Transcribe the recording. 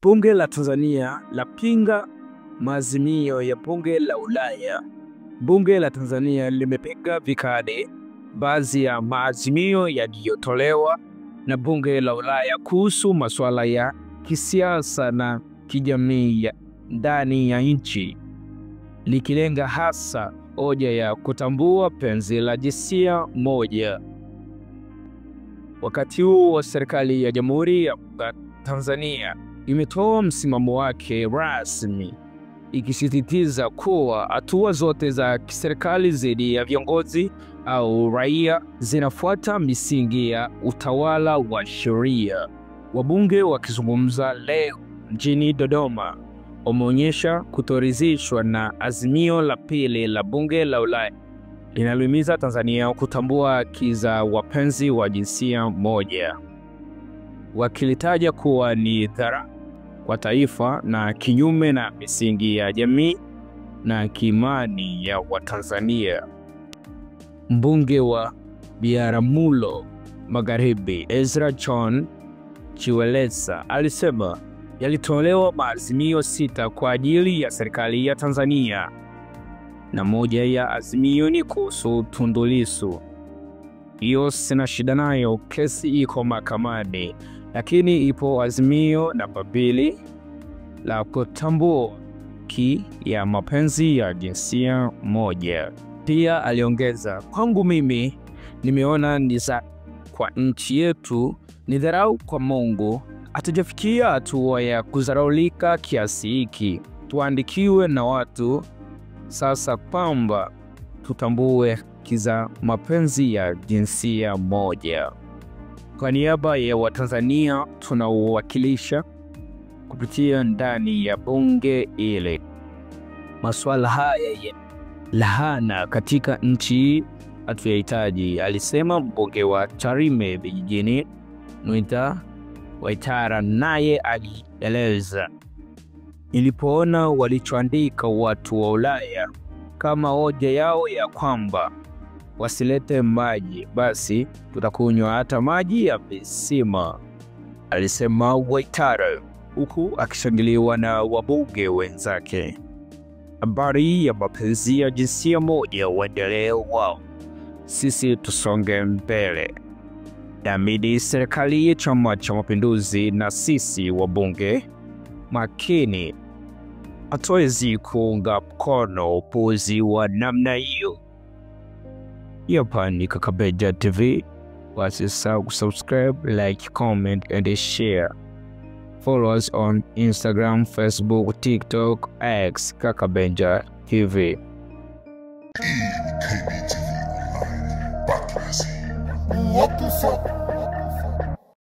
Bunge la Tanzania lapinga maazimio ya Bunge la Ulaya. Bunge la Tanzania limepinga vikali baadhi ya maazimio yaliyotolewa na Bunge la Ulaya kuhusu masuala ya kisiasa na kijamii ya ndani ya nchi, likilenga hasa hoja ya kutambua penzi la jinsia moja. Wakati huo, serikali ya Jamhuri ya Tanzania imetoa msimamo wake rasmi, ikisisitiza kuwa hatua zote za kiserikali dhidi ya viongozi au raia zinafuata misingi ya utawala wa sheria. Wabunge wakizungumza leo mjini Dodoma wameonyesha kutoridhishwa na azimio la pili la Bunge la Ulaya linalohimiza Tanzania kutambua haki za wapenzi wa jinsia moja, wakilitaja kuwa ni dhara kwa taifa na kinyume na misingi ya jamii na kiimani ya Watanzania. Mbunge wa Biharamulo Magharibi Ezra John Chiweleza alisema yalitolewa maazimio 6 kwa ajili ya serikali ya Tanzania, na moja ya azimio ni kuhusu Tundu Lissu. Hiyo sina shida nayo, kesi iko mahakamani, lakini ipo azimio namba 2 la kutambua haki ya mapenzi ya jinsia moja. Pia aliongeza, kwangu mimi nimeona ni za kwa nchi yetu, ni dharau kwa Mungu. Hatujafikia hatua ya kudharaulika kiasi hiki, tuandikiwe na watu sasa kwamba tutambue haki za mapenzi ya jinsia moja. Kwa niaba ya Watanzania tunaowakilisha kupitia ndani ya bunge ile, masuala haya ya lahana katika nchi hatuyahitaji, alisema mbunge wa Tarime Vijijini Mwita Waitara. Naye alieleza, nilipoona walichoandika watu wa Ulaya kama hoja yao ya kwamba wasilete maji, basi tutakunywa hata maji ya visima, alisema Waitara, huku akishangiliwa na wabunge wenzake. Habari ya mapenzi ya jinsia moja uendelee wao, sisi tusonge mbele. Naamini serikali ya Chama cha Mapinduzi na sisi wabunge makini hatuwezi kuunga mkono upuuzi wa namna hiyo. Hapa ni Kakabenja TV. Wasisahau subscribe, like, comment and share. Follow us on Instagram, Facebook, TikTok, X, Kakabenja TV. KBTV Online, Baklasi.